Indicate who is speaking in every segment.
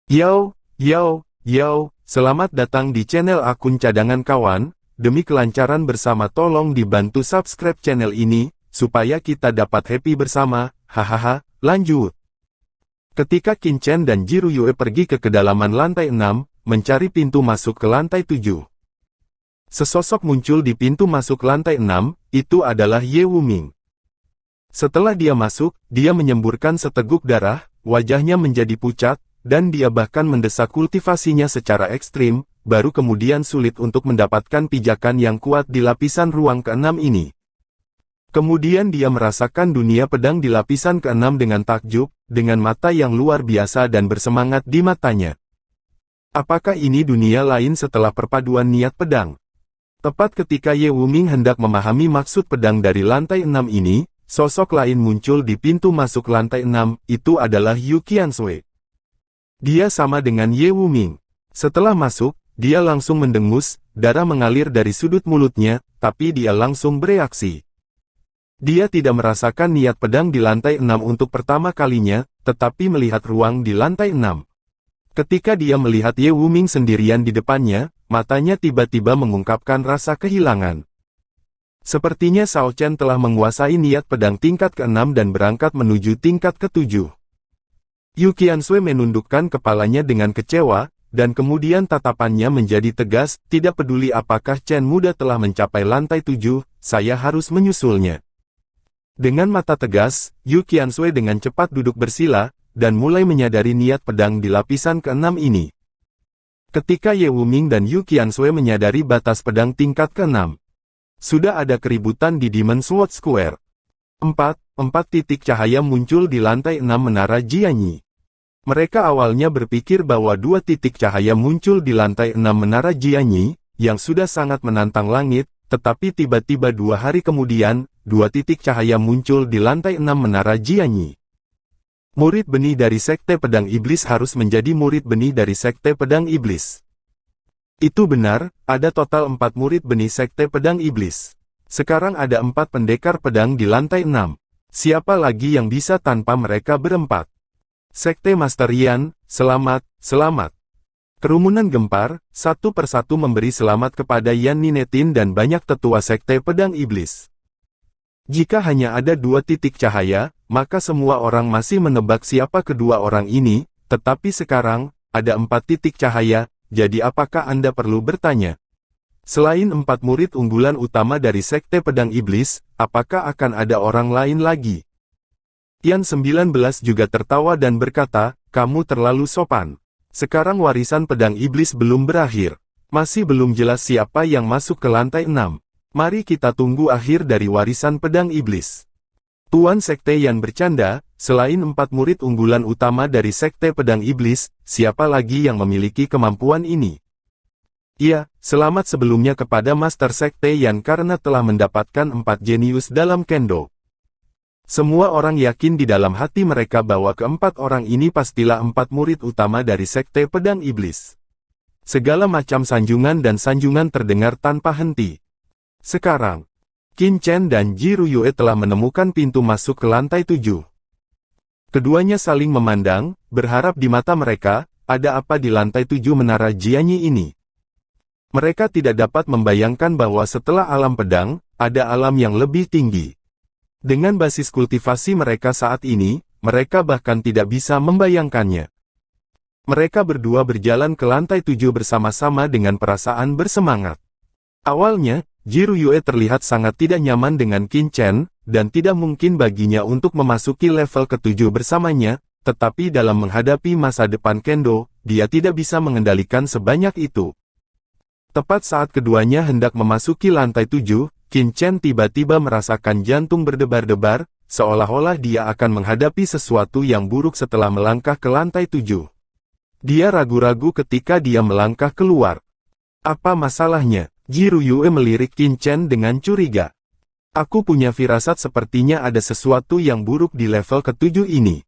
Speaker 1: Yo, selamat datang di channel akun cadangan kawan. Demi kelancaran bersama tolong dibantu subscribe channel ini, supaya kita dapat happy bersama, hahaha, lanjut. Ketika Qin Chen dan Jiruyue pergi ke kedalaman lantai 6, mencari pintu masuk ke lantai 7. Sesosok muncul di pintu masuk lantai 6, itu adalah Ye Wuming. Setelah dia masuk, dia menyemburkan seteguk darah, wajahnya menjadi pucat, dan dia bahkan mendesak kultivasinya secara ekstrim, baru kemudian sulit untuk mendapatkan pijakan yang kuat di lapisan ruang ke-6 ini. Kemudian dia merasakan dunia pedang di lapisan ke-6 dengan takjub, dengan mata yang luar biasa dan bersemangat di matanya. Apakah ini dunia lain setelah perpaduan niat pedang? Tepat ketika Ye Wuming hendak memahami maksud pedang dari lantai 6 ini, sosok lain muncul di pintu masuk lantai 6, itu adalah Yu Qiansui. Dia sama dengan Ye Wuming. Setelah masuk, dia langsung mendengus, darah mengalir dari sudut mulutnya, tapi dia langsung bereaksi. Dia tidak merasakan niat pedang di lantai 6 untuk pertama kalinya, tetapi melihat ruang di lantai 6. Ketika dia melihat Ye Wuming sendirian di depannya, matanya tiba-tiba mengungkapkan rasa kehilangan. Sepertinya Shao Chen telah menguasai niat pedang tingkat ke-6 dan berangkat menuju tingkat ke-7. Yu Qiansui menundukkan kepalanya dengan kecewa, dan kemudian tatapannya menjadi tegas, tidak peduli apakah Chen muda telah mencapai lantai 7, saya harus menyusulnya. Dengan mata tegas, Yu Qiansui dengan cepat duduk bersila, dan mulai menyadari niat pedang di lapisan ke-6 ini. Ketika Ye Wuming dan Yu Qiansui menyadari batas pedang tingkat ke-6, sudah ada keributan di Demon Sword Square. Empat titik cahaya muncul di lantai 6 menara Jianyi. Mereka awalnya berpikir bahwa 2 titik cahaya muncul di lantai 6 menara Jianyi, yang sudah sangat menantang langit, tetapi tiba-tiba 2 hari kemudian, 2 titik cahaya muncul di lantai 6 menara Jianyi. Murid benih dari Sekte Pedang Iblis harus menjadi murid benih dari Sekte Pedang Iblis. Itu benar, ada total 4 murid benih Sekte Pedang Iblis. Sekarang ada 4 pendekar pedang di lantai 6. Siapa lagi yang bisa tanpa mereka berempat? Sekte Master Yan, selamat. Kerumunan gempar, satu persatu memberi selamat kepada Yan Ninetin dan banyak tetua Sekte Pedang Iblis. Jika hanya ada 2 titik cahaya, maka semua orang masih menebak siapa kedua orang ini, tetapi sekarang, ada 4 titik cahaya, jadi apakah Anda perlu bertanya? Selain 4 murid unggulan utama dari Sekte Pedang Iblis, apakah akan ada orang lain lagi? Yan 19 juga tertawa dan berkata, kamu terlalu sopan. Sekarang warisan pedang iblis belum berakhir. Masih belum jelas siapa yang masuk ke lantai 6. Mari kita tunggu akhir dari warisan pedang iblis. Tuan Sekte Yan bercanda, selain 4 murid unggulan utama dari Sekte Pedang Iblis, siapa lagi yang memiliki kemampuan ini? Iya, selamat sebelumnya kepada Master Sekte Yan karena telah mendapatkan 4 jenius dalam kendo. Semua orang yakin di dalam hati mereka bahwa keempat orang ini pastilah 4 murid utama dari Sekte Pedang Iblis. Segala macam sanjungan dan sanjungan terdengar tanpa henti. Sekarang, Qin Chen dan Jiruyue telah menemukan pintu masuk ke lantai 7. Keduanya saling memandang, berharap di mata mereka, ada apa di lantai 7 menara Jianyi ini. Mereka tidak dapat membayangkan bahwa setelah alam pedang, ada alam yang lebih tinggi. Dengan basis kultivasi mereka saat ini, mereka bahkan tidak bisa membayangkannya. Mereka berdua berjalan ke lantai 7 bersama-sama dengan perasaan bersemangat. Awalnya, Jiruyue terlihat sangat tidak nyaman dengan Qin Chen, dan tidak mungkin baginya untuk memasuki level ke-7 bersamanya, tetapi dalam menghadapi masa depan kendo, dia tidak bisa mengendalikan sebanyak itu. Tepat saat keduanya hendak memasuki lantai 7, Qin Chen tiba-tiba merasakan jantung berdebar-debar, seolah-olah dia akan menghadapi sesuatu yang buruk setelah melangkah ke lantai 7. Dia ragu-ragu ketika dia melangkah keluar. Apa masalahnya? Jiruyue melirik Qin Chen dengan curiga. Aku punya firasat sepertinya ada sesuatu yang buruk di level ke-7 ini.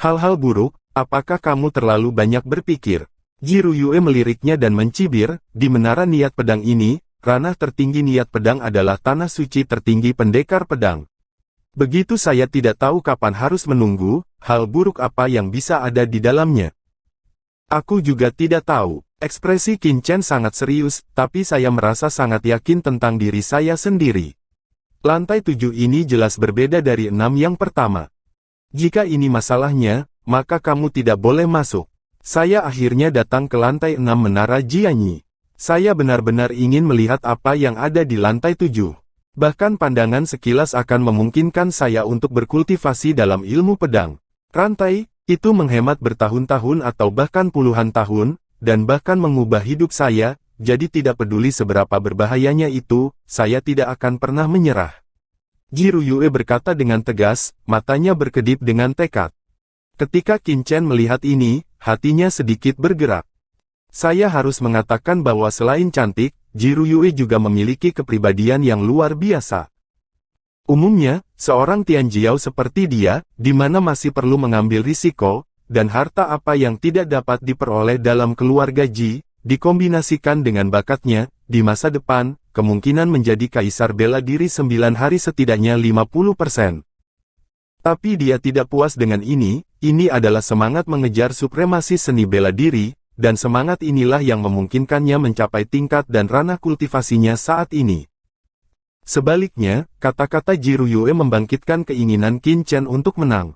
Speaker 1: Hal-hal buruk, apakah kamu terlalu banyak berpikir? Jiruyue meliriknya dan mencibir, di menara niat pedang ini, ranah tertinggi niat pedang adalah tanah suci tertinggi pendekar pedang. Begitu saya tidak tahu kapan harus menunggu, hal buruk apa yang bisa ada di dalamnya. Aku juga tidak tahu. Ekspresi Qin Chen sangat serius, tapi saya merasa sangat yakin tentang diri saya sendiri. Lantai 7 ini jelas berbeda dari 6 yang pertama. Jika ini masalahnya, maka kamu tidak boleh masuk. Saya akhirnya datang ke lantai 6 Menara Jianyi. Saya benar-benar ingin melihat apa yang ada di lantai 7. Bahkan pandangan sekilas akan memungkinkan saya untuk berkultivasi dalam ilmu pedang. Rantai, itu menghemat bertahun-tahun atau bahkan puluhan tahun, dan bahkan mengubah hidup saya, jadi tidak peduli seberapa berbahayanya itu, saya tidak akan pernah menyerah. Ji Ruyue berkata dengan tegas, matanya berkedip dengan tekad. Ketika Qin Chen melihat ini, hatinya sedikit bergerak. Saya harus mengatakan bahwa selain cantik, Ji Ruyue juga memiliki kepribadian yang luar biasa. Umumnya, seorang Tianjiao seperti dia, di mana masih perlu mengambil risiko, dan harta apa yang tidak dapat diperoleh dalam keluarga Ji, dikombinasikan dengan bakatnya, di masa depan, kemungkinan menjadi kaisar bela diri 9 hari setidaknya 50%. Tapi dia tidak puas dengan ini adalah semangat mengejar supremasi seni bela diri, dan semangat inilah yang memungkinkannya mencapai tingkat dan ranah kultivasinya saat ini. Sebaliknya, kata-kata Ji Ruyue membangkitkan keinginan Qin Chen untuk menang.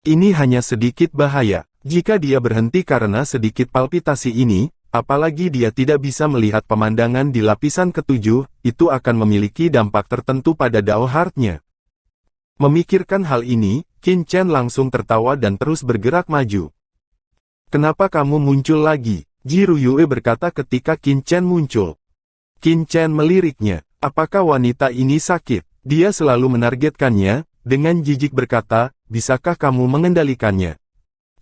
Speaker 1: Ini hanya sedikit bahaya. Jika dia berhenti karena sedikit palpitasi ini, apalagi dia tidak bisa melihat pemandangan di lapisan ketujuh, itu akan memiliki dampak tertentu pada Dao Heart-nya. Memikirkan hal ini, Qin Chen langsung tertawa dan terus bergerak maju. Kenapa kamu muncul lagi? Ji Ruyue berkata ketika Qin Chen muncul. Qin Chen meliriknya. Apakah wanita ini sakit? Dia selalu menargetkannya, dengan jijik berkata, bisakah kamu mengendalikannya?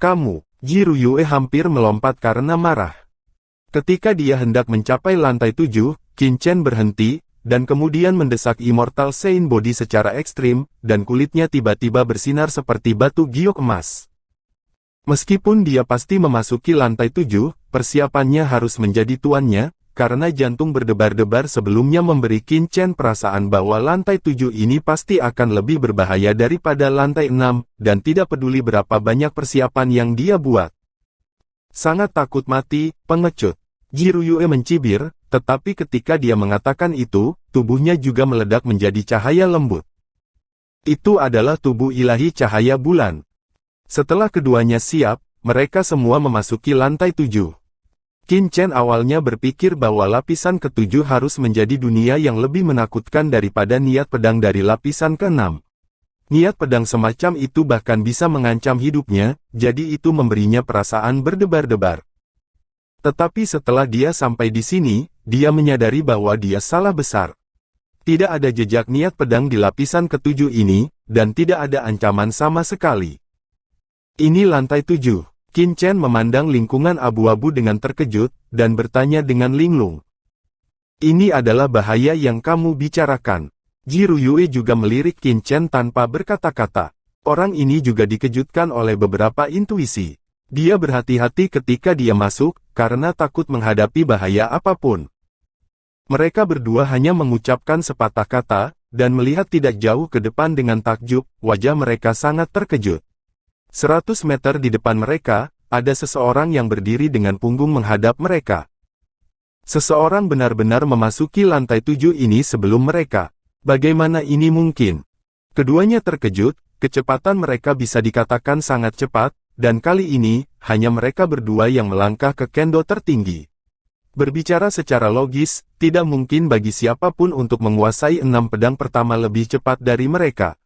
Speaker 1: Kamu, Ji Ruyue hampir melompat karena marah. Ketika dia hendak mencapai lantai 7, Qin Chen berhenti, dan kemudian mendesak Immortal Sein Body secara ekstrim, dan kulitnya tiba-tiba bersinar seperti batu giok emas. Meskipun dia pasti memasuki lantai 7, persiapannya harus menjadi tuannya, karena jantung berdebar-debar sebelumnya memberi Qin Chen perasaan bahwa lantai 7 ini pasti akan lebih berbahaya daripada lantai 6, dan tidak peduli berapa banyak persiapan yang dia buat. Sangat takut mati, pengecut. Ji Ruyue mencibir, tetapi ketika dia mengatakan itu, tubuhnya juga meledak menjadi cahaya lembut. Itu adalah tubuh ilahi cahaya bulan. Setelah keduanya siap, mereka semua memasuki lantai 7. Qin Chen awalnya berpikir bahwa lapisan ke-7 harus menjadi dunia yang lebih menakutkan daripada niat pedang dari lapisan ke-6. Niat pedang semacam itu bahkan bisa mengancam hidupnya, jadi itu memberinya perasaan berdebar-debar. Tetapi setelah dia sampai di sini, dia menyadari bahwa dia salah besar. Tidak ada jejak niat pedang di lapisan ke-7 ini, dan tidak ada ancaman sama sekali. Ini lantai 7. Qin Chen memandang lingkungan abu-abu dengan terkejut, dan bertanya dengan linglung. Ini adalah bahaya yang kamu bicarakan. Ji Ruyue juga melirik Qin Chen tanpa berkata-kata. Orang ini juga dikejutkan oleh beberapa intuisi. Dia berhati-hati ketika dia masuk, karena takut menghadapi bahaya apapun. Mereka berdua hanya mengucapkan sepatah kata, dan melihat tidak jauh ke depan dengan takjub, wajah mereka sangat terkejut. 100 meter di depan mereka, ada seseorang yang berdiri dengan punggung menghadap mereka. Seseorang benar-benar memasuki lantai 7 ini sebelum mereka. Bagaimana ini mungkin? Keduanya terkejut, kecepatan mereka bisa dikatakan sangat cepat, dan kali ini, hanya mereka berdua yang melangkah ke kendo tertinggi. Berbicara secara logis, tidak mungkin bagi siapapun untuk menguasai 6 pedang pertama lebih cepat dari mereka.